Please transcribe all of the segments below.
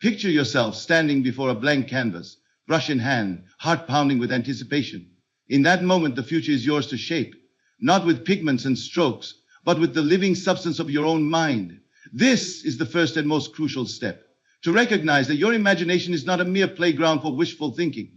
Picture yourself standing before a blank canvas, brush in hand, heart pounding with anticipation. In that moment, the future is yours to shape, not with pigments and strokes, but with the living substance of your own mind. This is the first and most crucial step, to recognize that your imagination is not a mere playground for wishful thinking,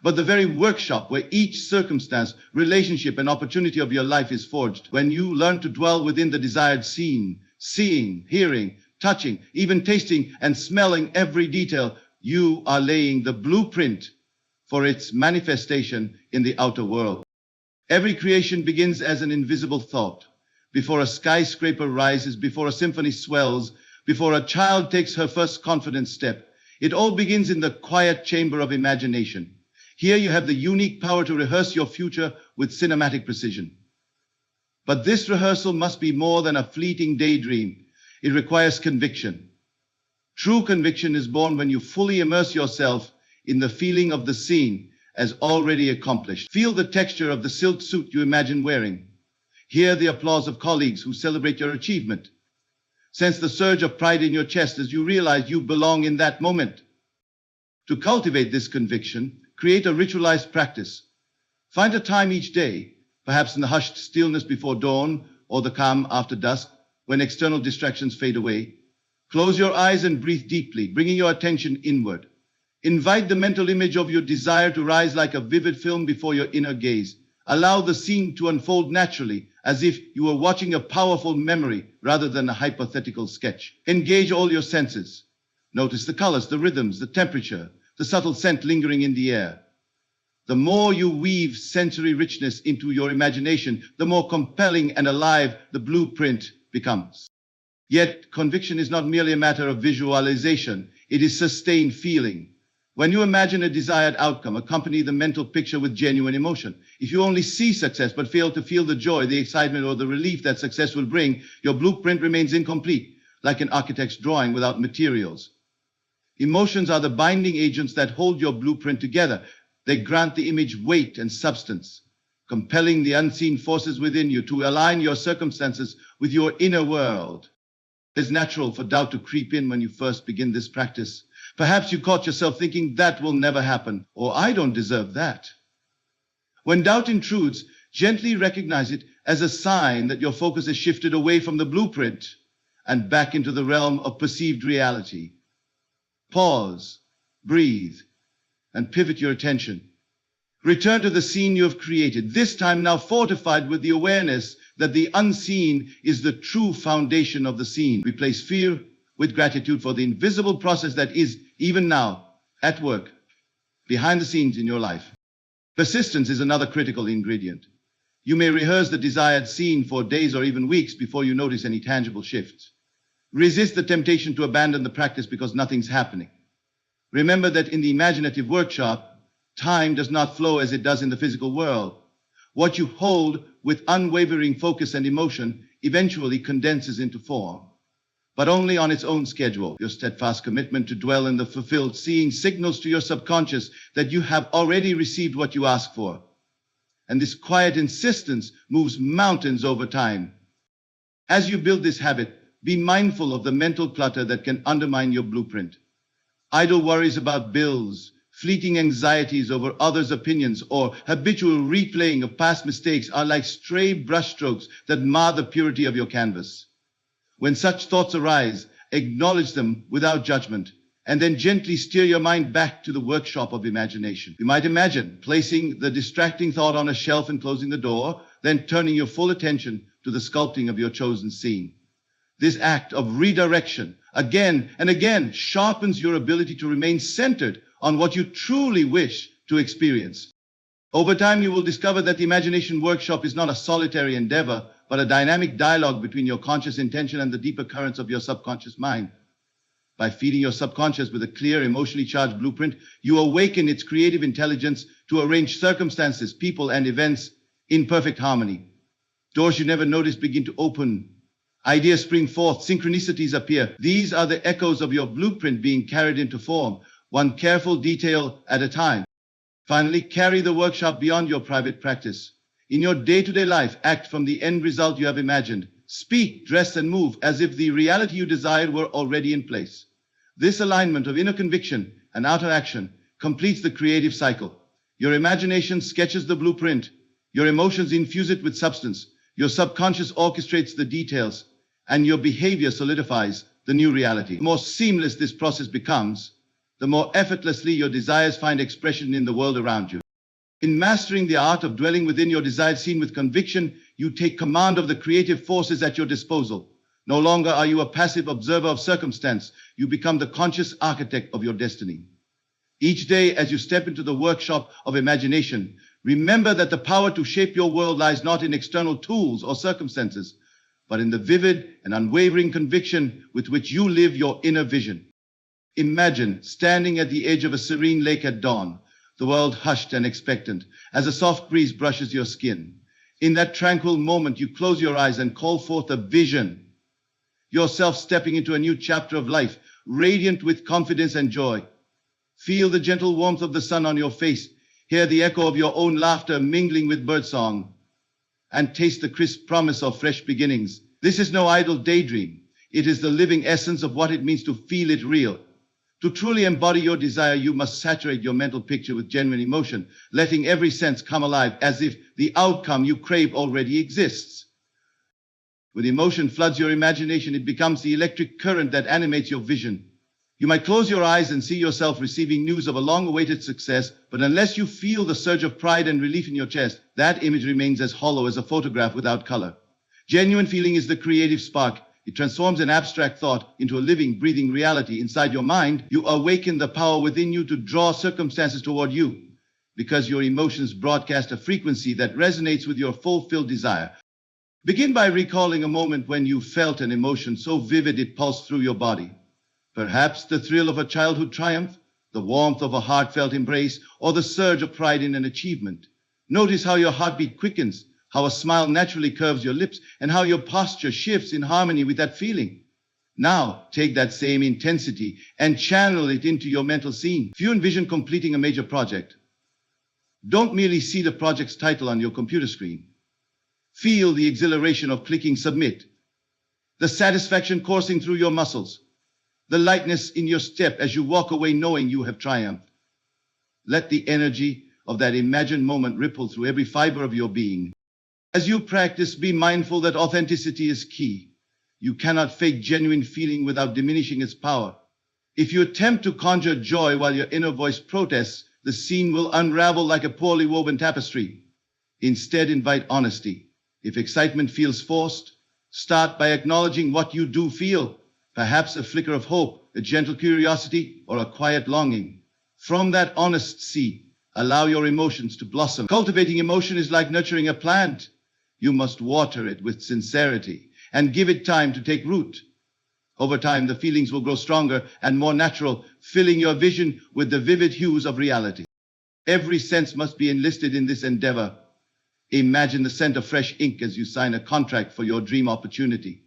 but the very workshop where each circumstance, relationship, and opportunity of your life is forged. When you learn to dwell within the desired scene, seeing, hearing, touching, even tasting and smelling every detail, you are laying the blueprint for its manifestation in the outer world. Every creation begins as an invisible thought. Before a skyscraper rises, before a symphony swells, before a child takes her first confident step, it all begins in the quiet chamber of imagination. Here you have the unique power to rehearse your future with cinematic precision. But this rehearsal must be more than a fleeting daydream. It requires conviction. True conviction is born when you fully immerse yourself in the feeling of the scene as already accomplished. Feel the texture of the silk suit you imagine wearing. Hear the applause of colleagues who celebrate your achievement. Sense the surge of pride in your chest as you realize you belong in that moment. To cultivate this conviction, create a ritualized practice. Find a time each day, perhaps in the hushed stillness before dawn or the calm after dusk, when external distractions fade away. Close your eyes and breathe deeply, bringing your attention inward. Invite the mental image of your desire to rise like a vivid film before your inner gaze. Allow the scene to unfold naturally, as if you were watching a powerful memory rather than a hypothetical sketch. Engage all your senses. Notice the colors, the rhythms, the temperature, the subtle scent lingering in the air. The more you weave sensory richness into your imagination, the more compelling and alive the blueprint becomes. Yet, conviction is not merely a matter of visualization, it is sustained feeling. When you imagine a desired outcome, accompany the mental picture with genuine emotion. If you only see success but fail to feel the joy, the excitement, or the relief that success will bring, your blueprint remains incomplete, like an architect's drawing without materials. Emotions are the binding agents that hold your blueprint together. They grant the image weight and substance, compelling the unseen forces within you to align your circumstances with your inner world. It's natural for doubt to creep in when you first begin this practice. Perhaps you caught yourself thinking, that will never happen, or I don't deserve that. When doubt intrudes, gently recognize it as a sign that your focus has shifted away from the blueprint and back into the realm of perceived reality. Pause, breathe, and pivot your attention. Return to the scene you have created, this time now fortified with the awareness that the unseen is the true foundation of the scene. Replace fear with gratitude for the invisible process that is, even now, at work, behind the scenes in your life. Persistence is another critical ingredient. You may rehearse the desired scene for days or even weeks before you notice any tangible shifts. Resist the temptation to abandon the practice because nothing's happening. Remember that in the imaginative workshop, time does not flow as it does in the physical world. What you hold with unwavering focus and emotion eventually condenses into form, but only on its own schedule. Your steadfast commitment to dwell in the fulfilled seeing signals to your subconscious that you have already received what you ask for. And this quiet insistence moves mountains over time. As you build this habit, be mindful of the mental clutter that can undermine your blueprint. Idle worries about bills, fleeting anxieties over others' opinions, or habitual replaying of past mistakes are like stray brushstrokes that mar the purity of your canvas. When such thoughts arise, acknowledge them without judgment, and then gently steer your mind back to the workshop of imagination. You might imagine placing the distracting thought on a shelf and closing the door, then turning your full attention to the sculpting of your chosen scene. This act of redirection, again and again, sharpens your ability to remain centered on what you truly wish to experience. Over time, you will discover that the imagination workshop is not a solitary endeavor, but a dynamic dialogue between your conscious intention and the deeper currents of your subconscious mind. By feeding your subconscious with a clear, emotionally charged blueprint, you awaken its creative intelligence to arrange circumstances, people, and events in perfect harmony. Doors you never noticed begin to open. Ideas spring forth, synchronicities appear. These are the echoes of your blueprint being carried into form, one careful detail at a time. Finally, carry the workshop beyond your private practice. In your day-to-day life, act from the end result you have imagined. Speak, dress, and move as if the reality you desired were already in place. This alignment of inner conviction and outer action completes the creative cycle. Your imagination sketches the blueprint. Your emotions infuse it with substance. Your subconscious orchestrates the details, and your behavior solidifies the new reality. The more seamless this process becomes, the more effortlessly your desires find expression in the world around you. In mastering the art of dwelling within your desired scene with conviction, you take command of the creative forces at your disposal. No longer are you a passive observer of circumstance. You become the conscious architect of your destiny. Each day, as you step into the workshop of imagination, remember that the power to shape your world lies not in external tools or circumstances, but in the vivid and unwavering conviction with which you live your inner vision. Imagine standing at the edge of a serene lake at dawn, the world hushed and expectant, as a soft breeze brushes your skin. In that tranquil moment, you close your eyes and call forth a vision, yourself stepping into a new chapter of life, radiant with confidence and joy. Feel the gentle warmth of the sun on your face, hear the echo of your own laughter mingling with birdsong, and taste the crisp promise of fresh beginnings. This is no idle daydream. It is the living essence of what it means to feel it real. To truly embody your desire, you must saturate your mental picture with genuine emotion, letting every sense come alive as if the outcome you crave already exists. When emotion floods your imagination, it becomes the electric current that animates your vision. You might close your eyes and see yourself receiving news of a long-awaited success, but unless you feel the surge of pride and relief in your chest, that image remains as hollow as a photograph without color. Genuine feeling is the creative spark. It transforms an abstract thought into a living, breathing reality. Inside your mind, you awaken the power within you to draw circumstances toward you, because your emotions broadcast a frequency that resonates with your fulfilled desire. Begin by recalling a moment when you felt an emotion so vivid it pulsed through your body. Perhaps the thrill of a childhood triumph, the warmth of a heartfelt embrace, or the surge of pride in an achievement. Notice how your heartbeat quickens, how a smile naturally curves your lips, and how your posture shifts in harmony with that feeling. Now, take that same intensity and channel it into your mental scene. If you envision completing a major project, don't merely see the project's title on your computer screen. Feel the exhilaration of clicking submit, the satisfaction coursing through your muscles, the lightness in your step as you walk away knowing you have triumphed. Let the energy of that imagined moment ripple through every fiber of your being. As you practice, be mindful that authenticity is key. You cannot fake genuine feeling without diminishing its power. If you attempt to conjure joy while your inner voice protests, the scene will unravel like a poorly woven tapestry. Instead, invite honesty. If excitement feels forced, start by acknowledging what you do feel. Perhaps a flicker of hope, a gentle curiosity, or a quiet longing. From that honest seed, allow your emotions to blossom. Cultivating emotion is like nurturing a plant. You must water it with sincerity and give it time to take root. Over time, the feelings will grow stronger and more natural, filling your vision with the vivid hues of reality. Every sense must be enlisted in this endeavor. Imagine the scent of fresh ink as you sign a contract for your dream opportunity.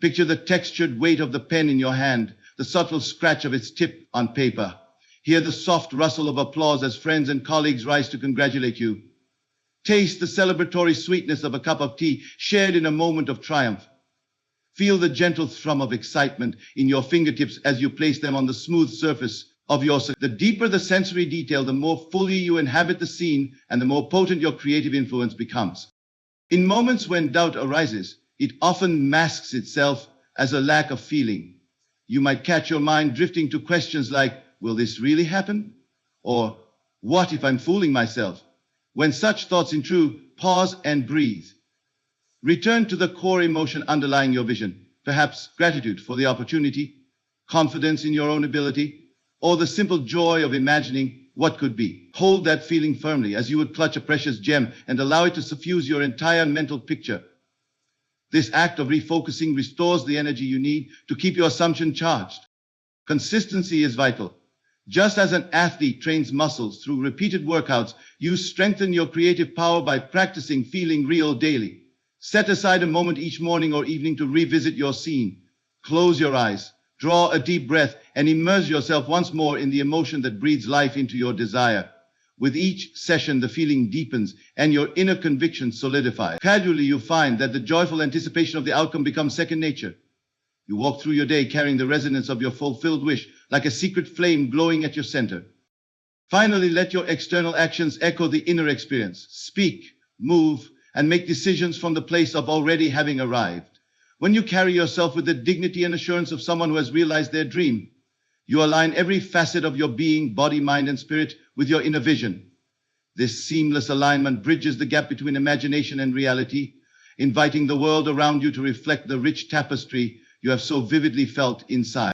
Picture the textured weight of the pen in your hand, the subtle scratch of its tip on paper. Hear the soft rustle of applause as friends and colleagues rise to congratulate you. Taste the celebratory sweetness of a cup of tea shared in a moment of triumph. Feel the gentle thrum of excitement in your fingertips as you place them on the smooth surface of your success. The deeper the sensory detail, the more fully you inhabit the scene and the more potent your creative influence becomes. In moments when doubt arises, it often masks itself as a lack of feeling. You might catch your mind drifting to questions like, will this really happen? Or, what if I'm fooling myself? When such thoughts intrude, pause and breathe. Return to the core emotion underlying your vision, perhaps gratitude for the opportunity, confidence in your own ability, or the simple joy of imagining what could be. Hold that feeling firmly as you would clutch a precious gem and allow it to suffuse your entire mental picture. This act of refocusing restores the energy you need to keep your assumption charged. Consistency is vital. Just as an athlete trains muscles through repeated workouts, you strengthen your creative power by practicing feeling real daily. Set aside a moment each morning or evening to revisit your scene. Close your eyes, draw a deep breath, and immerse yourself once more in the emotion that breathes life into your desire. With each session, the feeling deepens and your inner conviction solidifies. Gradually, you find that the joyful anticipation of the outcome becomes second nature. You walk through your day carrying the resonance of your fulfilled wish, like a secret flame glowing at your center. Finally, let your external actions echo the inner experience. Speak, move, and make decisions from the place of already having arrived. When you carry yourself with the dignity and assurance of someone who has realized their dream, you align every facet of your being, body, mind, and spirit with your inner vision. This seamless alignment bridges the gap between imagination and reality, inviting the world around you to reflect the rich tapestry you have so vividly felt inside.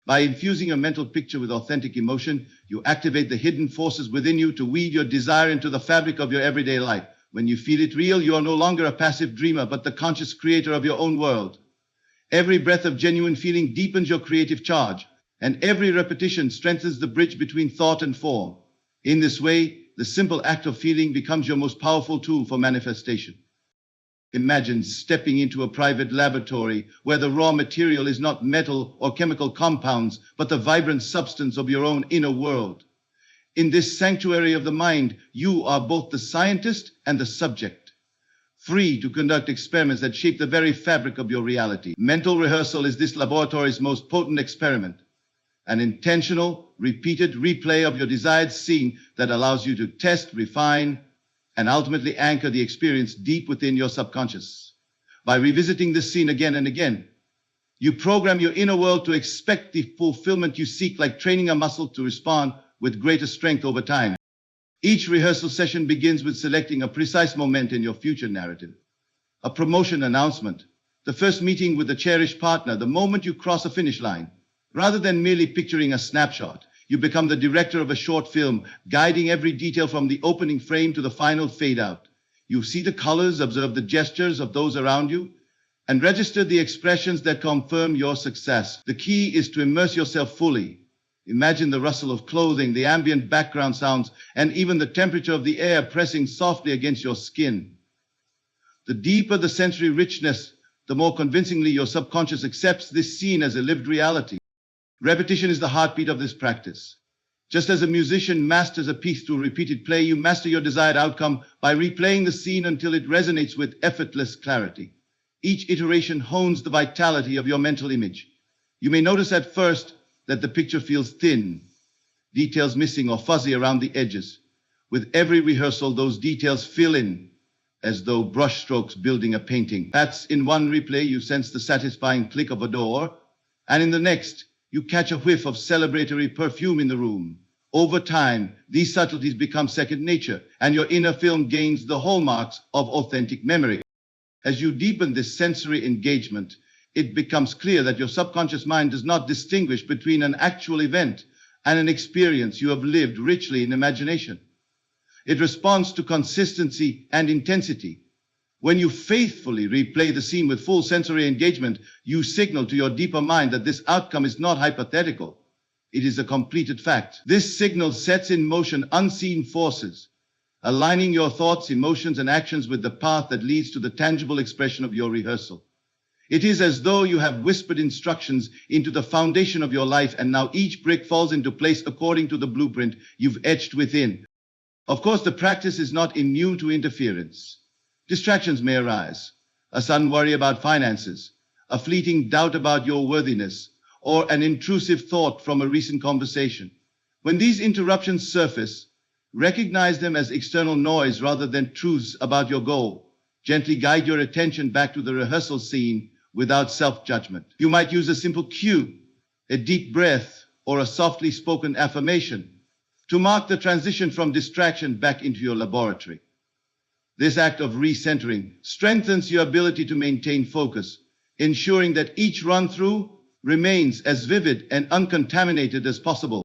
By infusing your mental picture with authentic emotion, you activate the hidden forces within you to weave your desire into the fabric of your everyday life. When you feel it real, you are no longer a passive dreamer, but the conscious creator of your own world. Every breath of genuine feeling deepens your creative charge, and every repetition strengthens the bridge between thought and form. In this way, the simple act of feeling becomes your most powerful tool for manifestation. Imagine stepping into a private laboratory where the raw material is not metal or chemical compounds, but the vibrant substance of your own inner world. In this sanctuary of the mind, you are both the scientist and the subject, free to conduct experiments that shape the very fabric of your reality. Mental rehearsal is this laboratory's most potent experiment, an intentional, repeated replay of your desired scene that allows you to test, refine, and ultimately anchor the experience deep within your subconscious. By revisiting this scene again and again, you program your inner world to expect the fulfillment you seek, like training a muscle to respond with greater strength over time. Each rehearsal session begins with selecting a precise moment in your future narrative. A promotion announcement, the first meeting with a cherished partner, the moment you cross a finish line. Rather than merely picturing a snapshot, you become the director of a short film, guiding every detail from the opening frame to the final fade out. You see the colors, observe the gestures of those around you, and register the expressions that confirm your success. The key is to immerse yourself fully. Imagine the rustle of clothing, the ambient background sounds, and even the temperature of the air pressing softly against your skin. The deeper the sensory richness, the more convincingly your subconscious accepts this scene as a lived reality. Repetition is the heartbeat of this practice. Just as a musician masters a piece through repeated play, you master your desired outcome by replaying the scene until it resonates with effortless clarity. Each iteration hones the vitality of your mental image. You may notice at first that the picture feels thin, details missing or fuzzy around the edges. With every rehearsal, those details fill in, as though brushstrokes building a painting. Perhaps in one replay, you sense the satisfying click of a door, and in the next, you catch a whiff of celebratory perfume in the room. Over time, these subtleties become second nature, and your inner film gains the hallmarks of authentic memory. As you deepen this sensory engagement, it becomes clear that your subconscious mind does not distinguish between an actual event and an experience you have lived richly in imagination. It responds to consistency and intensity. When you faithfully replay the scene with full sensory engagement, you signal to your deeper mind that this outcome is not hypothetical. It is a completed fact. This signal sets in motion unseen forces, aligning your thoughts, emotions, and actions with the path that leads to the tangible expression of your rehearsal. It is as though you have whispered instructions into the foundation of your life, and now each brick falls into place according to the blueprint you've etched within. Of course, the practice is not immune to interference. Distractions may arise, a sudden worry about finances, a fleeting doubt about your worthiness, or an intrusive thought from a recent conversation. When these interruptions surface, recognize them as external noise rather than truths about your goal. Gently guide your attention back to the rehearsal scene without self-judgment. You might use a simple cue, a deep breath, or a softly spoken affirmation to mark the transition from distraction back into your laboratory. This act of recentering strengthens your ability to maintain focus, ensuring that each run-through remains as vivid and uncontaminated as possible.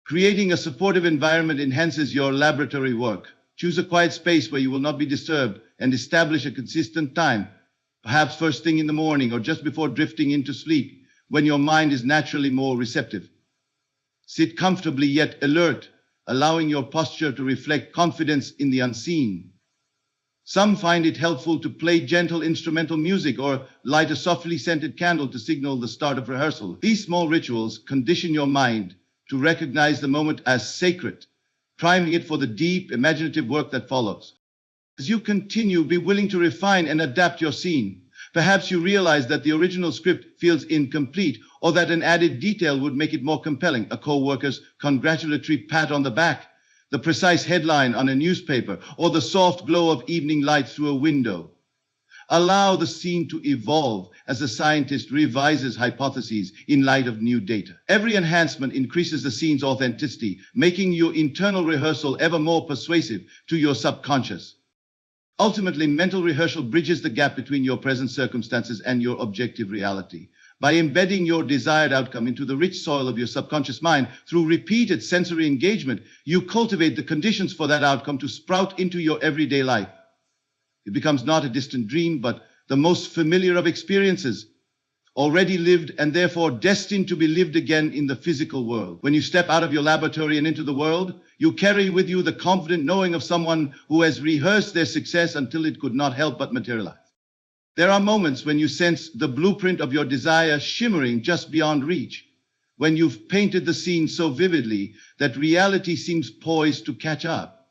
Creating a supportive environment enhances your laboratory work. Choose a quiet space where you will not be disturbed and establish a consistent time, perhaps first thing in the morning or just before drifting into sleep, when your mind is naturally more receptive. Sit comfortably yet alert, allowing your posture to reflect confidence in the unseen. Some find it helpful to play gentle instrumental music or light a softly scented candle to signal the start of rehearsal. These small rituals condition your mind to recognize the moment as sacred, priming it for the deep, imaginative work that follows. As you continue, be willing to refine and adapt your scene. Perhaps you realize that the original script feels incomplete, or that an added detail would make it more compelling. A co-worker's congratulatory pat on the back, the precise headline on a newspaper, or the soft glow of evening light through a window. Allow the scene to evolve as the scientist revises hypotheses in light of new data. Every enhancement increases the scene's authenticity, making your internal rehearsal ever more persuasive to your subconscious. Ultimately, mental rehearsal bridges the gap between your present circumstances and your objective reality. By embedding your desired outcome into the rich soil of your subconscious mind through repeated sensory engagement, you cultivate the conditions for that outcome to sprout into your everyday life. It becomes not a distant dream, but the most familiar of experiences, already lived and therefore destined to be lived again in the physical world. When you step out of your laboratory and into the world, you carry with you the confident knowing of someone who has rehearsed their success until it could not help but materialize. There are moments when you sense the blueprint of your desire shimmering just beyond reach, when you've painted the scene so vividly that reality seems poised to catch up.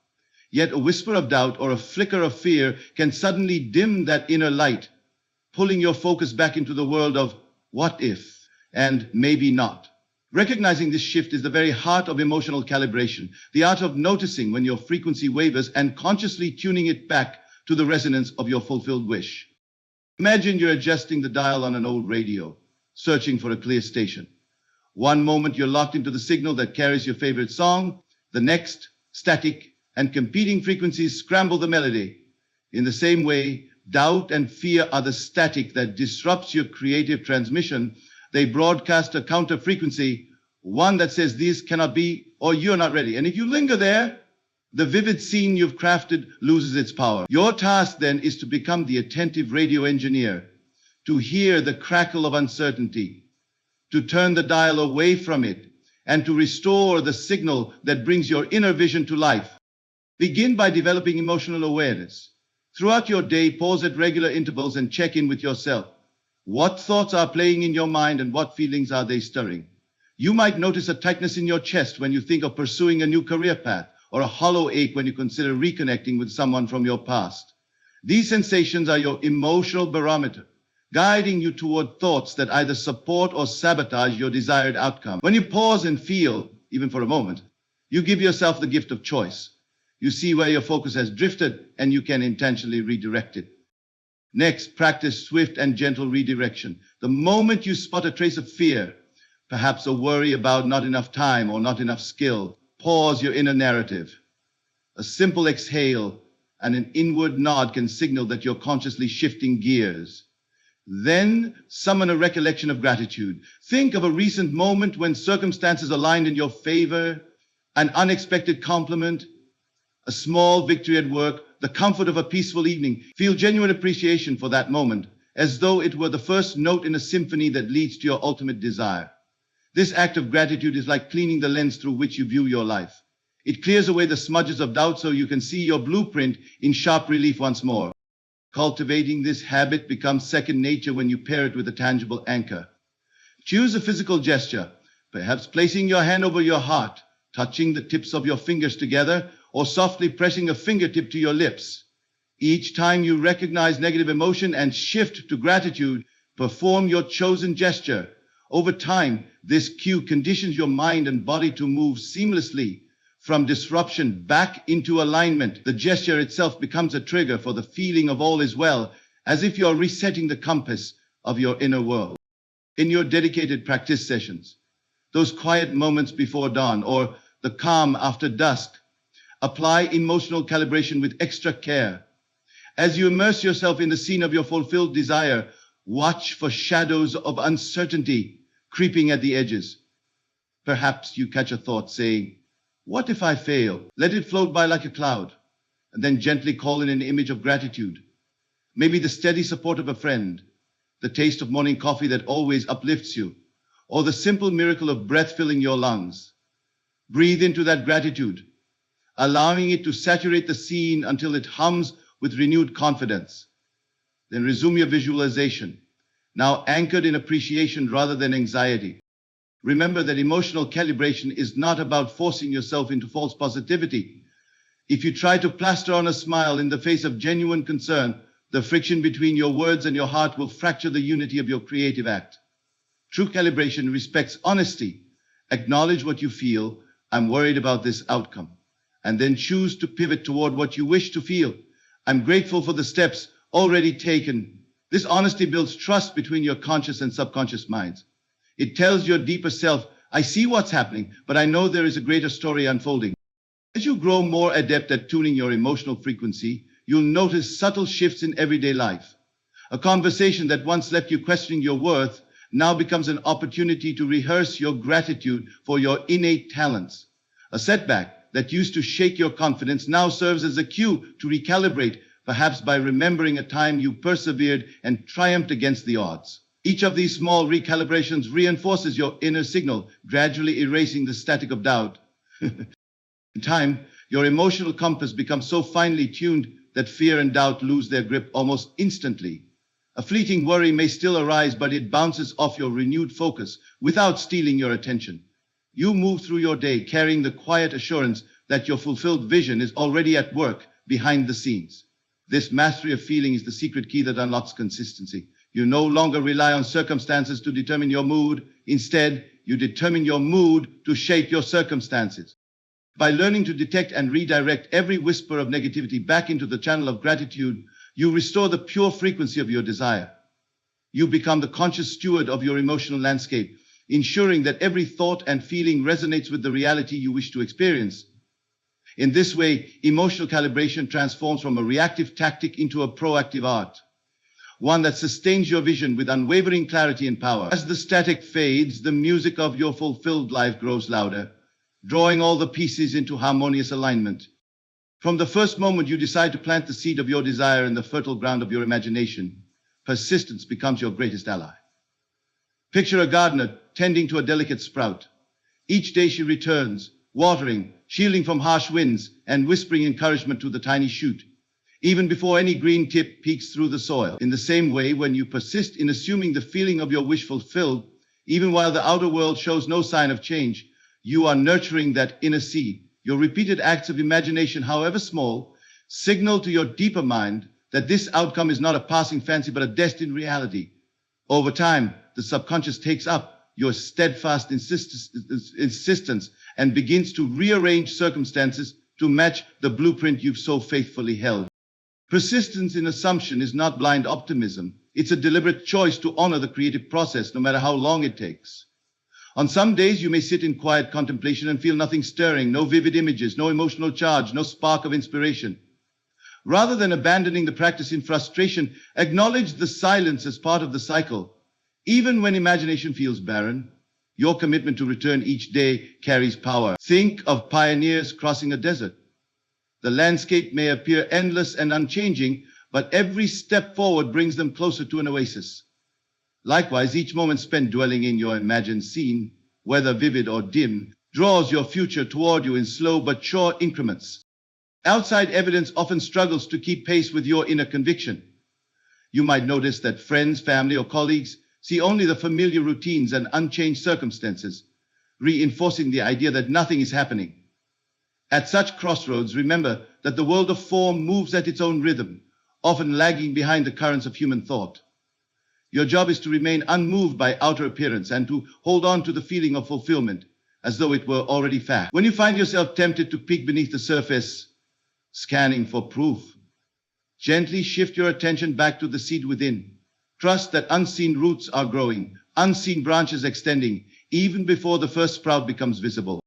Yet a whisper of doubt or a flicker of fear can suddenly dim that inner light, pulling your focus back into the world of what if and maybe not. Recognizing this shift is the very heart of emotional calibration, the art of noticing when your frequency wavers and consciously tuning it back to the resonance of your fulfilled wish. Imagine you're adjusting the dial on an old radio, searching for a clear station. One moment you're locked into the signal that carries your favorite song, the next, static and competing frequencies scramble the melody. In the same way, doubt and fear are the static that disrupts your creative transmission. They broadcast a counter frequency, one that says this cannot be or you're not ready. And if you linger there, the vivid scene you've crafted loses its power. Your task then is to become the attentive radio engineer, to hear the crackle of uncertainty, to turn the dial away from it, and to restore the signal that brings your inner vision to life. Begin by developing emotional awareness. Throughout your day, pause at regular intervals and check in with yourself. What thoughts are playing in your mind and what feelings are they stirring? You might notice a tightness in your chest when you think of pursuing a new career path, or a hollow ache when you consider reconnecting with someone from your past. These sensations are your emotional barometer, guiding you toward thoughts that either support or sabotage your desired outcome. When you pause and feel, even for a moment, you give yourself the gift of choice. You see where your focus has drifted and you can intentionally redirect it. Next, practice swift and gentle redirection. The moment you spot a trace of fear, perhaps a worry about not enough time or not enough skill, pause your inner narrative. A simple exhale and an inward nod can signal that you're consciously shifting gears. Then summon a recollection of gratitude. Think of a recent moment when circumstances aligned in your favor, an unexpected compliment, a small victory at work, the comfort of a peaceful evening. Feel genuine appreciation for that moment, as though it were the first note in a symphony that leads to your ultimate desire. This act of gratitude is like cleaning the lens through which you view your life. It clears away the smudges of doubt so you can see your blueprint in sharp relief once more. Cultivating this habit becomes second nature when you pair it with a tangible anchor. Choose a physical gesture, perhaps placing your hand over your heart, touching the tips of your fingers together, or softly pressing a fingertip to your lips. Each time you recognize negative emotion and shift to gratitude, perform your chosen gesture. Over time, this cue conditions your mind and body to move seamlessly from disruption back into alignment. The gesture itself becomes a trigger for the feeling of all is well, as if you're resetting the compass of your inner world. In your dedicated practice sessions, those quiet moments before dawn or the calm after dusk, apply emotional calibration with extra care. As you immerse yourself in the scene of your fulfilled desire, watch for shadows of uncertainty creeping at the edges. Perhaps you catch a thought saying, "What if I fail?" Let it float by like a cloud, and then gently call in an image of gratitude. Maybe the steady support of a friend, the taste of morning coffee that always uplifts you, or the simple miracle of breath filling your lungs. Breathe into that gratitude, allowing it to saturate the scene until it hums with renewed confidence. Then resume your visualization, now anchored in appreciation rather than anxiety. Remember that emotional calibration is not about forcing yourself into false positivity. If you try to plaster on a smile in the face of genuine concern, The friction between your words and your heart will fracture the unity of your creative act. True calibration respects honesty. Acknowledge what you feel. I'm worried about this outcome. And then choose to pivot toward what you wish to feel. I'm grateful for the steps already taken. This honesty builds trust between your conscious and subconscious minds. It tells your deeper self, I see what's happening, but I know there is a greater story unfolding. As you grow more adept at tuning your emotional frequency, you'll notice subtle shifts in everyday life. A conversation that once left you questioning your worth now becomes an opportunity to rehearse your gratitude for your innate talents. A setback that used to shake your confidence now serves as a cue to recalibrate, perhaps by remembering a time you persevered and triumphed against the odds. Each of these small recalibrations reinforces your inner signal, gradually erasing the static of doubt. In time, your emotional compass becomes so finely tuned that fear and doubt lose their grip almost instantly. A fleeting worry may still arise, but it bounces off your renewed focus without stealing your attention. You move through your day carrying the quiet assurance that your fulfilled vision is already at work behind the scenes. This mastery of feeling is the secret key that unlocks consistency. You no longer rely on circumstances to determine your mood. Instead, you determine your mood to shape your circumstances. By learning to detect and redirect every whisper of negativity back into the channel of gratitude, you restore the pure frequency of your desire. You become the conscious steward of your emotional landscape, ensuring that every thought and feeling resonates with the reality you wish to experience. In this way, emotional calibration transforms from a reactive tactic into a proactive art, one that sustains your vision with unwavering clarity and power. As the static fades, the music of your fulfilled life grows louder, drawing all the pieces into harmonious alignment. From the first moment you decide to plant the seed of your desire in the fertile ground of your imagination, persistence becomes your greatest ally. Picture a gardener tending to a delicate sprout. Each day she returns, watering, shielding from harsh winds, and whispering encouragement to the tiny shoot, even before any green tip peeks through the soil. In the same way, when you persist in assuming the feeling of your wish fulfilled, even while the outer world shows no sign of change, you are nurturing that inner seed. Your repeated acts of imagination, however small, signal to your deeper mind that this outcome is not a passing fancy but a destined reality. Over time, the subconscious takes up your steadfast insistence and begins to rearrange circumstances to match the blueprint you've so faithfully held. Persistence in assumption is not blind optimism. It's a deliberate choice to honor the creative process, no matter how long it takes. On some days, you may sit in quiet contemplation and feel nothing stirring, no vivid images, no emotional charge, no spark of inspiration. Rather than abandoning the practice in frustration, acknowledge the silence as part of the cycle. Even when imagination feels barren, your commitment to return each day carries power. Think of pioneers crossing a desert. The landscape may appear endless and unchanging, but every step forward brings them closer to an oasis. Likewise, each moment spent dwelling in your imagined scene, whether vivid or dim, draws your future toward you in slow but sure increments. Outside evidence often struggles to keep pace with your inner conviction. You might notice that friends, family, or colleagues see only the familiar routines and unchanged circumstances, reinforcing the idea that nothing is happening. At such crossroads, remember that the world of form moves at its own rhythm, often lagging behind the currents of human thought. Your job is to remain unmoved by outer appearance and to hold on to the feeling of fulfillment as though it were already fact. When you find yourself tempted to peek beneath the surface, scanning for proof, gently shift your attention back to the seed within. Trust that unseen roots are growing, unseen branches extending, even before the first sprout becomes visible.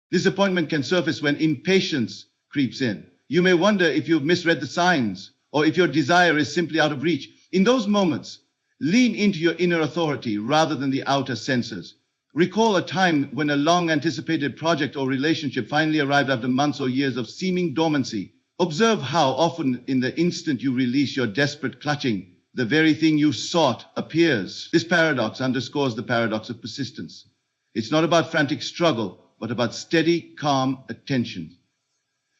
Disappointment can surface when impatience creeps in. You may wonder if you've misread the signs or if your desire is simply out of reach. In those moments, lean into your inner authority rather than the outer senses. Recall a time when a long-anticipated project or relationship finally arrived after months or years of seeming dormancy. Observe how often in the instant you release your desperate clutching, the very thing you sought appears. This paradox underscores the paradox of persistence. It's not about frantic struggle, but about steady, calm attention.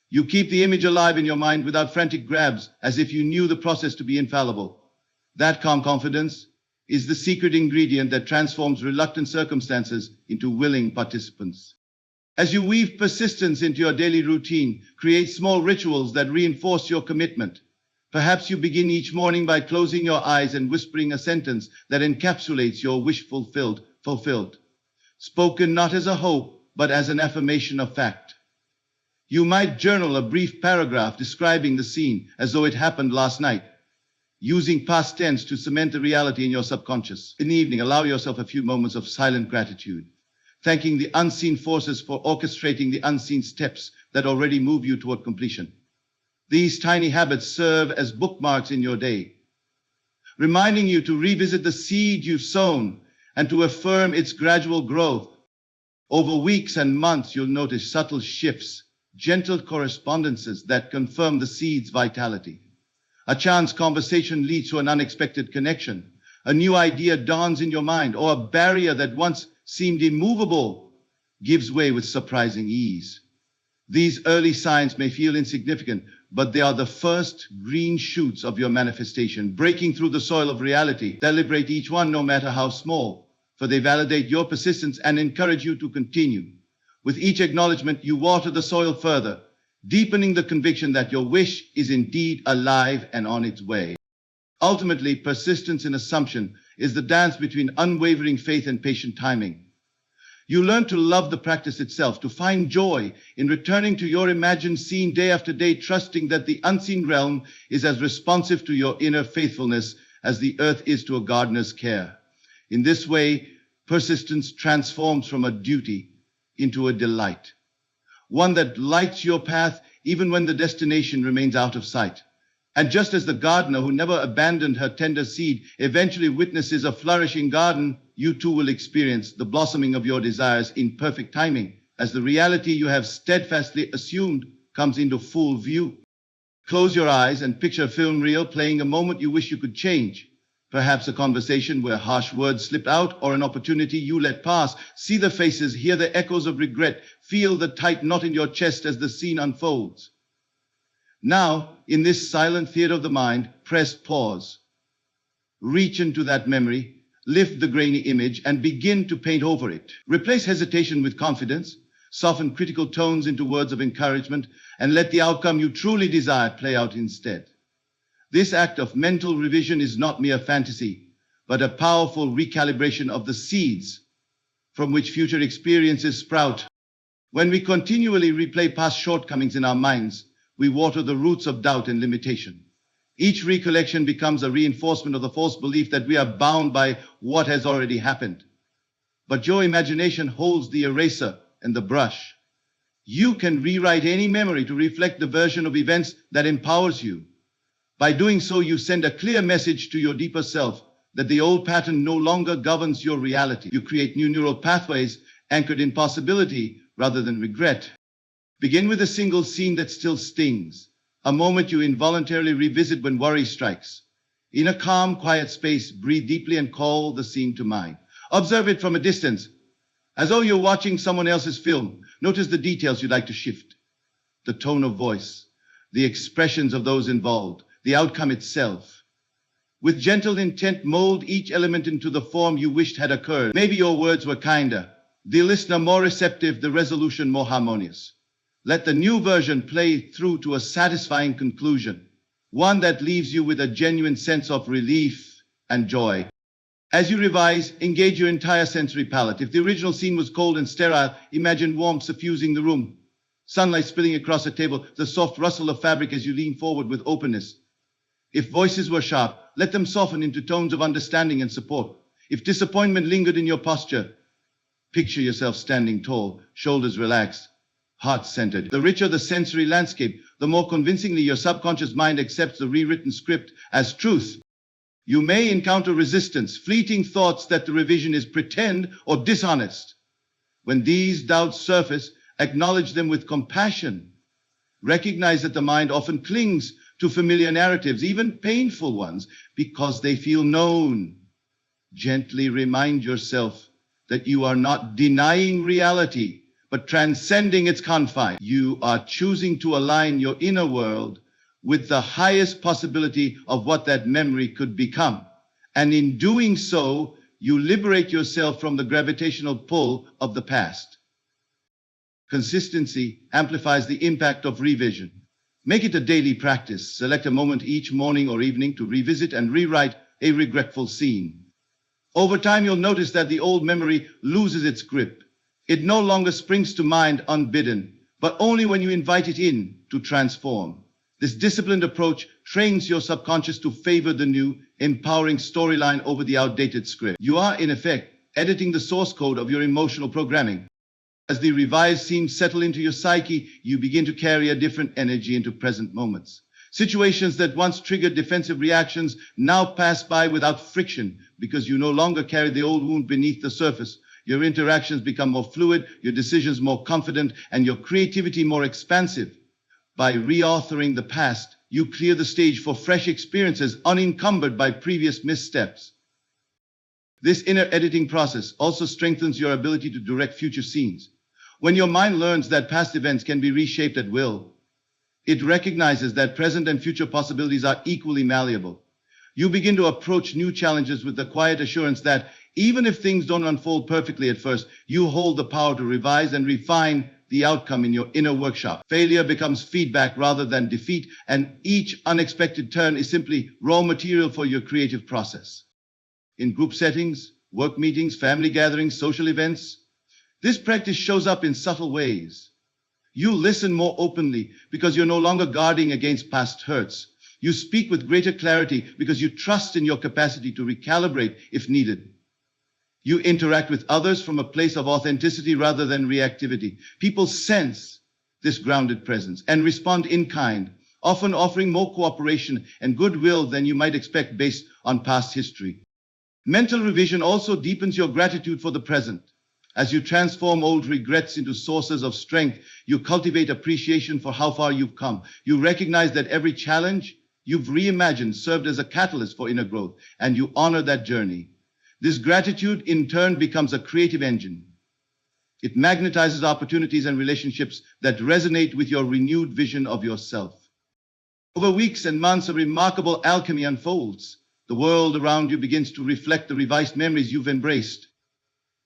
You keep the image alive in your mind without frantic grabs, as if you knew the process to be infallible. That calm confidence is the secret ingredient that transforms reluctant circumstances into willing participants. As you weave persistence into your daily routine, create small rituals that reinforce your commitment. Perhaps you begin each morning by closing your eyes and whispering a sentence that encapsulates your wish fulfilled, spoken not as a hope, but as an affirmation of fact. You might journal a brief paragraph describing the scene as though it happened last night, using past tense to cement the reality in your subconscious. In the evening, allow yourself a few moments of silent gratitude, thanking the unseen forces for orchestrating the unseen steps that already move you toward completion. These tiny habits serve as bookmarks in your day, reminding you to revisit the seed you've sown and to affirm its gradual growth. Over weeks and months, you'll notice subtle shifts, gentle correspondences that confirm the seed's vitality. A chance conversation leads to an unexpected connection. A new idea dawns in your mind, or a barrier that once seemed immovable gives way with surprising ease. These early signs may feel insignificant, but they are the first green shoots of your manifestation, breaking through the soil of reality. Celebrate each one, no matter how small, for they validate your persistence and encourage you to continue. With each acknowledgement, you water the soil further, deepening the conviction that your wish is indeed alive and on its way. Ultimately, persistence in assumption is the dance between unwavering faith and patient timing. You learn to love the practice itself, to find joy in returning to your imagined scene day after day, trusting that the unseen realm is as responsive to your inner faithfulness as the earth is to a gardener's care. In this way, persistence transforms from a duty into a delight, one that lights your path even when the destination remains out of sight. And just as the gardener who never abandoned her tender seed eventually witnesses a flourishing garden, you too will experience the blossoming of your desires in perfect timing as the reality you have steadfastly assumed comes into full view. Close your eyes and picture a film reel playing a moment you wish you could change. Perhaps a conversation where harsh words slipped out, or an opportunity you let pass. See the faces, hear the echoes of regret, feel the tight knot in your chest as the scene unfolds. Now, in this silent theater of the mind, press pause. Reach into that memory, lift the grainy image, and begin to paint over it. Replace hesitation with confidence, soften critical tones into words of encouragement, and let the outcome you truly desire play out instead. This act of mental revision is not mere fantasy, but a powerful recalibration of the seeds from which future experiences sprout. When we continually replay past shortcomings in our minds, we water the roots of doubt and limitation. Each recollection becomes a reinforcement of the false belief that we are bound by what has already happened. But your imagination holds the eraser and the brush. You can rewrite any memory to reflect the version of events that empowers you. By doing so, you send a clear message to your deeper self that the old pattern no longer governs your reality. You create new neural pathways anchored in possibility rather than regret. Begin with a single scene that still stings, a moment you involuntarily revisit when worry strikes. In a calm, quiet space, breathe deeply and call the scene to mind. Observe it from a distance, as though you're watching someone else's film. Notice the details you'd like to shift, the tone of voice, the expressions of those involved, the outcome itself. With gentle intent, mold each element into the form you wished had occurred. Maybe your words were kinder, the listener more receptive, the resolution more harmonious. Let the new version play through to a satisfying conclusion, one that leaves you with a genuine sense of relief and joy. As you revise, engage your entire sensory palette. If the original scene was cold and sterile, imagine warmth suffusing the room, sunlight spilling across a table, the soft rustle of fabric as you lean forward with openness. If voices were sharp, let them soften into tones of understanding and support. If disappointment lingered in your posture, picture yourself standing tall, shoulders relaxed, heart-centered. The richer the sensory landscape, the more convincingly your subconscious mind accepts the rewritten script as truth. You may encounter resistance, fleeting thoughts that the revision is pretend or dishonest. When these doubts surface, acknowledge them with compassion. Recognize that the mind often clings to familiar narratives, even painful ones, because they feel known. Gently remind yourself that you are not denying reality, but transcending its confines. You are choosing to align your inner world with the highest possibility of what that memory could become. And in doing so, you liberate yourself from the gravitational pull of the past. Consistency amplifies the impact of revision. Make it a daily practice. Select a moment each morning or evening to revisit and rewrite a regretful scene. Over time, you'll notice that the old memory loses its grip. It no longer springs to mind unbidden, but only when you invite it in to transform. This disciplined approach trains your subconscious to favor the new, empowering storyline over the outdated script. You are, in effect, editing the source code of your emotional programming. As the revised scenes settle into your psyche, you begin to carry a different energy into present moments. Situations that once triggered defensive reactions now pass by without friction because you no longer carry the old wound beneath the surface. Your interactions become more fluid, your decisions more confident, and your creativity more expansive. By reauthoring the past, you clear the stage for fresh experiences unencumbered by previous missteps. This inner editing process also strengthens your ability to direct future scenes. When your mind learns that past events can be reshaped at will, it recognizes that present and future possibilities are equally malleable. You begin to approach new challenges with the quiet assurance that even if things don't unfold perfectly at first, you hold the power to revise and refine the outcome in your inner workshop. Failure becomes feedback rather than defeat, and each unexpected turn is simply raw material for your creative process. In group settings, work meetings, family gatherings, social events, this practice shows up in subtle ways. You listen more openly because you're no longer guarding against past hurts. You speak with greater clarity because you trust in your capacity to recalibrate if needed. You interact with others from a place of authenticity rather than reactivity. People sense this grounded presence and respond in kind, often offering more cooperation and goodwill than you might expect based on past history. Mental revision also deepens your gratitude for the present. As you transform old regrets into sources of strength, you cultivate appreciation for how far you've come. You recognize that every challenge you've reimagined served as a catalyst for inner growth, and you honor that journey. This gratitude, in turn, becomes a creative engine. It magnetizes opportunities and relationships that resonate with your renewed vision of yourself. Over weeks and months, a remarkable alchemy unfolds. The world around you begins to reflect the revised memories you've embraced.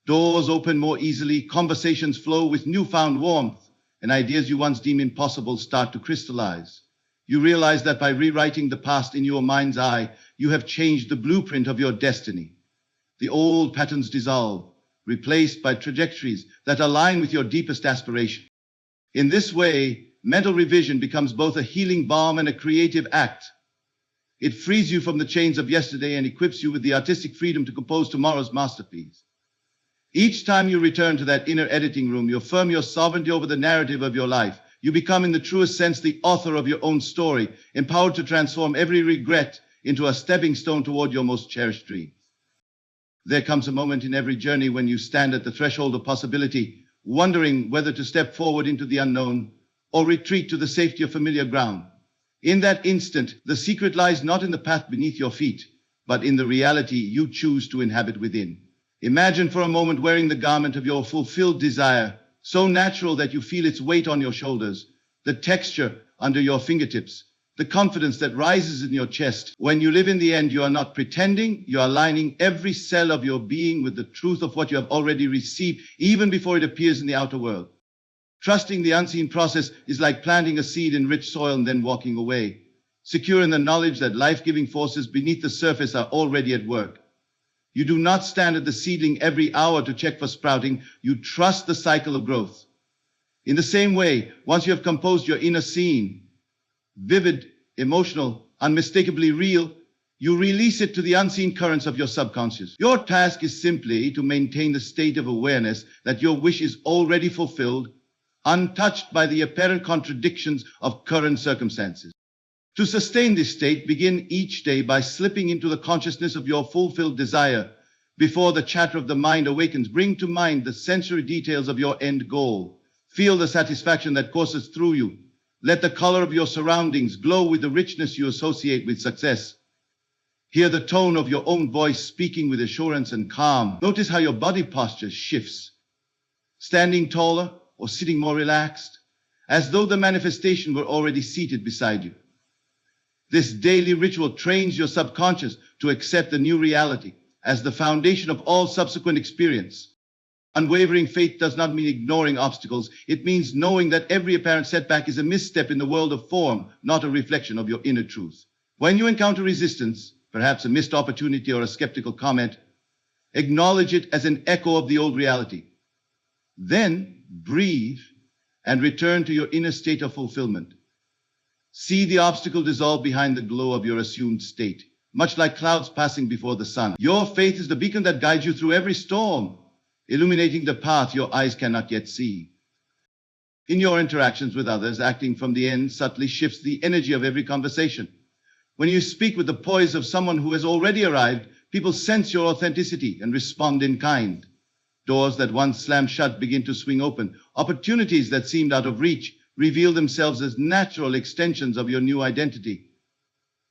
Doors open more easily, conversations flow with newfound warmth, and ideas you once deemed impossible start to crystallize. You realize that by rewriting the past in your mind's eye, you have changed the blueprint of your destiny. The old patterns dissolve, replaced by trajectories that align with your deepest aspiration. In this way, mental revision becomes both a healing balm and a creative act. It frees you from the chains of yesterday and equips you with the artistic freedom to compose tomorrow's masterpiece. Each time you return to that inner editing room, you affirm your sovereignty over the narrative of your life. You become, in the truest sense, the author of your own story, empowered to transform every regret into a stepping stone toward your most cherished dreams. There comes a moment in every journey when you stand at the threshold of possibility, wondering whether to step forward into the unknown or retreat to the safety of familiar ground. In that instant, the secret lies not in the path beneath your feet, but in the reality you choose to inhabit within. Imagine for a moment wearing the garment of your fulfilled desire, so natural that you feel its weight on your shoulders, the texture under your fingertips, the confidence that rises in your chest. When you live in the end, you are not pretending, you are aligning every cell of your being with the truth of what you have already received, even before it appears in the outer world. Trusting the unseen process is like planting a seed in rich soil and then walking away, secure in the knowledge that life-giving forces beneath the surface are already at work. You do not stand at the seedling every hour to check for sprouting. You trust the cycle of growth. In the same way, once you have composed your inner scene, vivid, emotional, unmistakably real, you release it to the unseen currents of your subconscious. Your task is simply to maintain the state of awareness that your wish is already fulfilled, untouched by the apparent contradictions of current circumstances. To sustain this state, begin each day by slipping into the consciousness of your fulfilled desire. Before the chatter of the mind awakens, bring to mind the sensory details of your end goal. Feel the satisfaction that courses through you. Let the color of your surroundings glow with the richness you associate with success. Hear the tone of your own voice speaking with assurance and calm. Notice how your body posture shifts, standing taller or sitting more relaxed, as though the manifestation were already seated beside you. This daily ritual trains your subconscious to accept the new reality as the foundation of all subsequent experience. Unwavering faith does not mean ignoring obstacles. It means knowing that every apparent setback is a misstep in the world of form, not a reflection of your inner truth. When you encounter resistance, perhaps a missed opportunity or a skeptical comment, acknowledge it as an echo of the old reality. Then breathe and return to your inner state of fulfillment. See the obstacle dissolve behind the glow of your assumed state, much like clouds passing before the sun. Your faith is the beacon that guides you through every storm, illuminating the path your eyes cannot yet see. In your interactions with others, acting from the end subtly shifts the energy of every conversation. When you speak with the poise of someone who has already arrived, people sense your authenticity and respond in kind. Doors that once slammed shut begin to swing open. Opportunities that seemed out of reach reveal themselves as natural extensions of your new identity.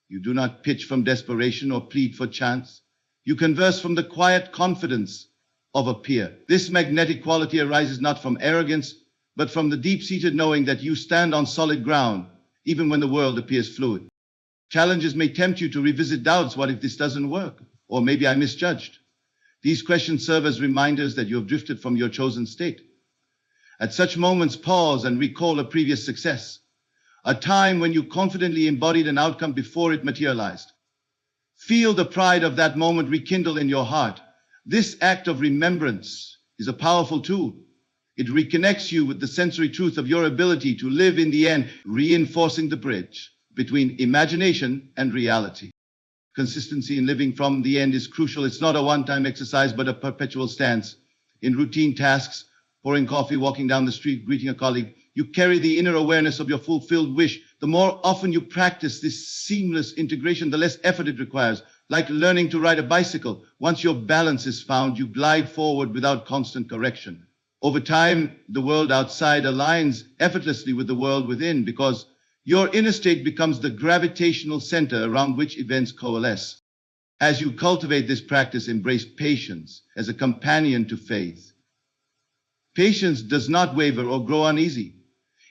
You do not pitch from desperation or plead for chance. You converse from the quiet confidence of a peer. This magnetic quality arises not from arrogance, but from the deep-seated knowing that you stand on solid ground, even when the world appears fluid. Challenges may tempt you to revisit doubts. What if this doesn't work? Or maybe I misjudged. These questions serve as reminders that you have drifted from your chosen state. At such moments, pause and recall a previous success, a time when you confidently embodied an outcome before it materialized. Feel the pride of that moment rekindle in your heart. This act of remembrance is a powerful tool. It reconnects you with the sensory truth of your ability to live in the end, reinforcing the bridge between imagination and reality. Consistency in living from the end is crucial. It's not a one-time exercise, but a perpetual stance. In routine tasks, pouring coffee, walking down the street, greeting a colleague, you carry the inner awareness of your fulfilled wish. The more often you practice this seamless integration, the less effort it requires. Like learning to ride a bicycle, once your balance is found, you glide forward without constant correction. Over time, the world outside aligns effortlessly with the world within because your inner state becomes the gravitational center around which events coalesce. As you cultivate this practice, embrace patience as a companion to faith. Patience does not waver or grow uneasy.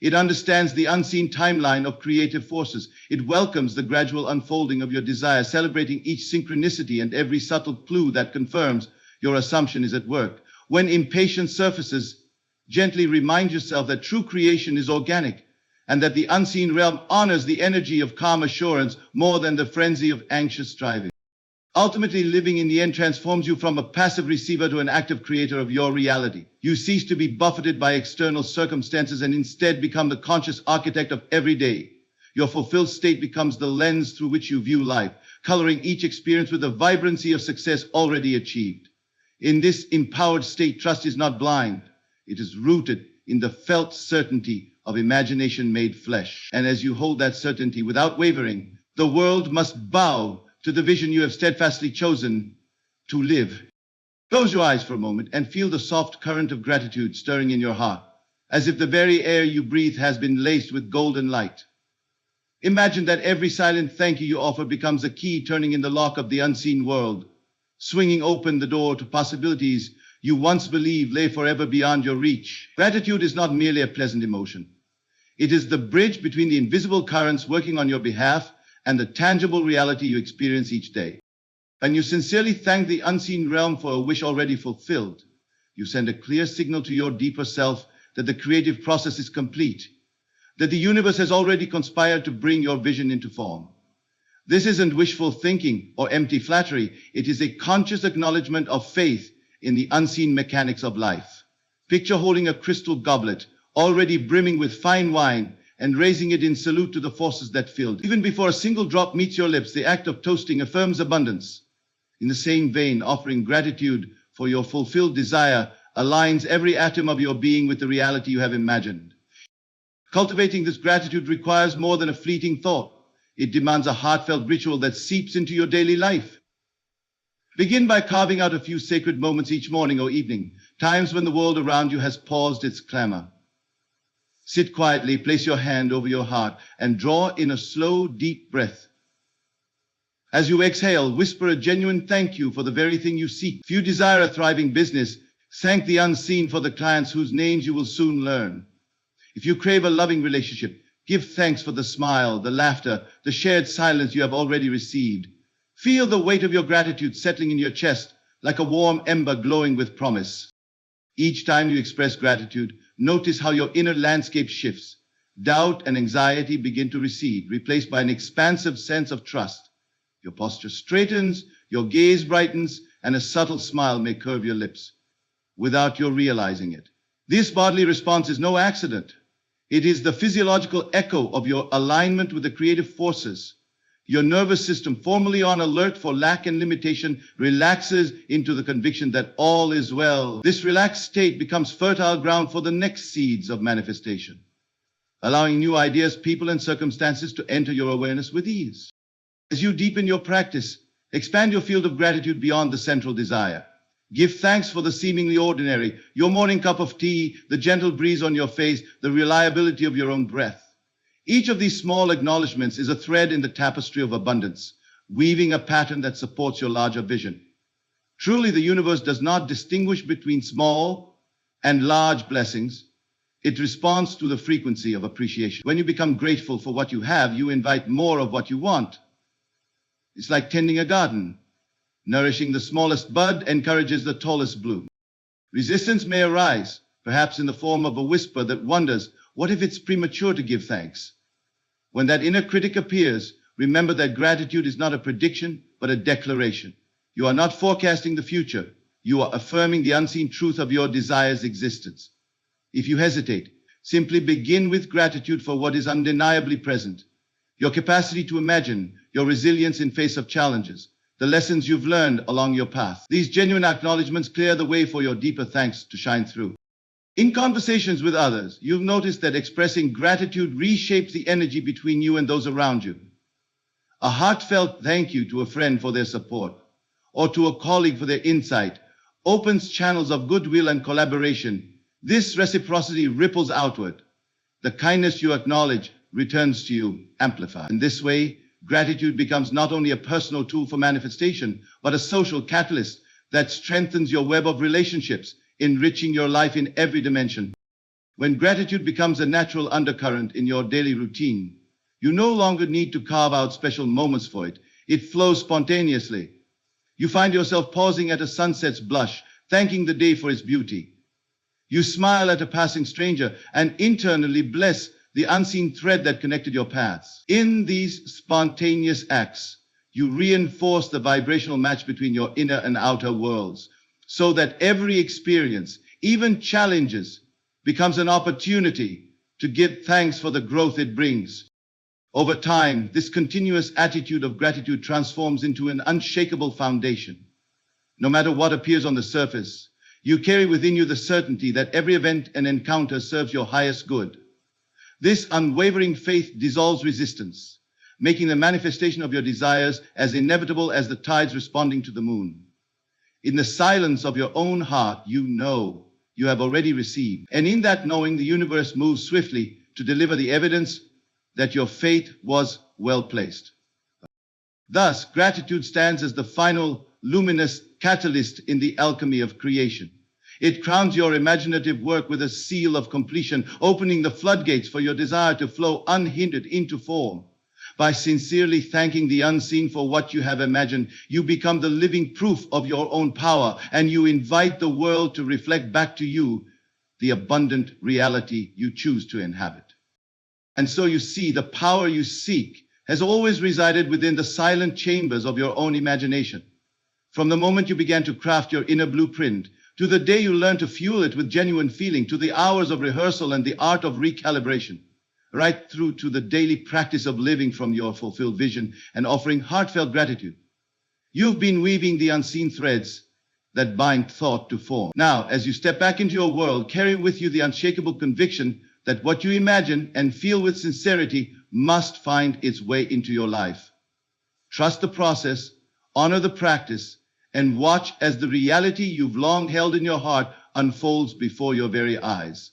It understands the unseen timeline of creative forces. It welcomes the gradual unfolding of your desire, celebrating each synchronicity and every subtle clue that confirms your assumption is at work. When impatience surfaces, gently remind yourself that true creation is organic and that the unseen realm honors the energy of calm assurance more than the frenzy of anxious striving. Ultimately, living in the end transforms you from a passive receiver to an active creator of your reality. You cease to be buffeted by external circumstances and instead become the conscious architect of every day. Your fulfilled state becomes the lens through which you view life, coloring each experience with the vibrancy of success already achieved. In this empowered state, trust is not blind. It is rooted in the felt certainty of imagination made flesh. And as you hold that certainty without wavering, the world must bow to the vision you have steadfastly chosen to live. Close your eyes for a moment and feel the soft current of gratitude stirring in your heart, as if the very air you breathe has been laced with golden light. Imagine that every silent thank you offer becomes a key turning in the lock of the unseen world, swinging open the door to possibilities you once believed lay forever beyond your reach. Gratitude is not merely a pleasant emotion. It is the bridge between the invisible currents working on your behalf and the tangible reality you experience each day. When you sincerely thank the unseen realm for a wish already fulfilled, you send a clear signal to your deeper self that the creative process is complete, that the universe has already conspired to bring your vision into form. This isn't wishful thinking or empty flattery. It is a conscious acknowledgement of faith in the unseen mechanics of life. Picture holding a crystal goblet, already brimming with fine wine, and raising it in salute to the forces that filled. Even before a single drop meets your lips, the act of toasting affirms abundance. In the same vein, offering gratitude for your fulfilled desire aligns every atom of your being with the reality you have imagined. Cultivating this gratitude requires more than a fleeting thought. It demands a heartfelt ritual that seeps into your daily life. Begin by carving out a few sacred moments each morning or evening, times when the world around you has paused its clamor. Sit quietly, place your hand over your heart, and draw in a slow, deep breath. As you exhale, whisper a genuine thank you for the very thing you seek. If you desire a thriving business, thank the unseen for the clients whose names you will soon learn. If you crave a loving relationship, give thanks for the smile, the laughter, the shared silence you have already received. Feel the weight of your gratitude settling in your chest like a warm ember glowing with promise. Each time you express gratitude, notice how your inner landscape shifts. Doubt and anxiety begin to recede, replaced by an expansive sense of trust. Your posture straightens, your gaze brightens, and a subtle smile may curve your lips without your realizing it. This bodily response is no accident. It is the physiological echo of your alignment with the creative forces. Your nervous system, formerly on alert for lack and limitation, relaxes into the conviction that all is well. This relaxed state becomes fertile ground for the next seeds of manifestation, allowing new ideas, people, and circumstances to enter your awareness with ease. As you deepen your practice, expand your field of gratitude beyond the central desire. Give thanks for the seemingly ordinary, your morning cup of tea, the gentle breeze on your face, the reliability of your own breath. Each of these small acknowledgments is a thread in the tapestry of abundance, weaving a pattern that supports your larger vision. Truly, the universe does not distinguish between small and large blessings. It responds to the frequency of appreciation. When you become grateful for what you have, you invite more of what you want. It's like tending a garden. Nourishing the smallest bud encourages the tallest bloom. Resistance may arise, perhaps in the form of a whisper that wonders, what if it's premature to give thanks? When that inner critic appears, remember that gratitude is not a prediction, but a declaration. You are not forecasting the future. You are affirming the unseen truth of your desire's existence. If you hesitate, simply begin with gratitude for what is undeniably present. Your capacity to imagine, your resilience in face of challenges, the lessons you've learned along your path. These genuine acknowledgments clear the way for your deeper thanks to shine through. In conversations with others, you've noticed that expressing gratitude reshapes the energy between you and those around you. A heartfelt thank you to a friend for their support, or to a colleague for their insight, opens channels of goodwill and collaboration. This reciprocity ripples outward. The kindness you acknowledge returns to you, amplified. In this way, gratitude becomes not only a personal tool for manifestation, but a social catalyst that strengthens your web of relationships, enriching your life in every dimension. When gratitude becomes a natural undercurrent in your daily routine, you no longer need to carve out special moments for it. It flows spontaneously. You find yourself pausing at a sunset's blush, thanking the day for its beauty. You smile at a passing stranger and internally bless the unseen thread that connected your paths. In these spontaneous acts, you reinforce the vibrational match between your inner and outer worlds, so that every experience, even challenges, becomes an opportunity to give thanks for the growth it brings. Over time, this continuous attitude of gratitude transforms into an unshakable foundation. No matter what appears on the surface, you carry within you the certainty that every event and encounter serves your highest good. This unwavering faith dissolves resistance, making the manifestation of your desires as inevitable as the tides responding to the moon. In the silence of your own heart, you know you have already received. And in that knowing, the universe moves swiftly to deliver the evidence that your faith was well placed. Thus, gratitude stands as the final luminous catalyst in the alchemy of creation. It crowns your imaginative work with a seal of completion, opening the floodgates for your desire to flow unhindered into form. By sincerely thanking the unseen for what you have imagined, you become the living proof of your own power, and you invite the world to reflect back to you the abundant reality you choose to inhabit. And so you see, the power you seek has always resided within the silent chambers of your own imagination. From the moment you began to craft your inner blueprint, to the day you learned to fuel it with genuine feeling, to the hours of rehearsal and the art of recalibration, right through to the daily practice of living from your fulfilled vision and offering heartfelt gratitude. You've been weaving the unseen threads that bind thought to form. Now, as you step back into your world, carry with you the unshakable conviction that what you imagine and feel with sincerity must find its way into your life. Trust the process, honor the practice, and watch as the reality you've long held in your heart unfolds before your very eyes.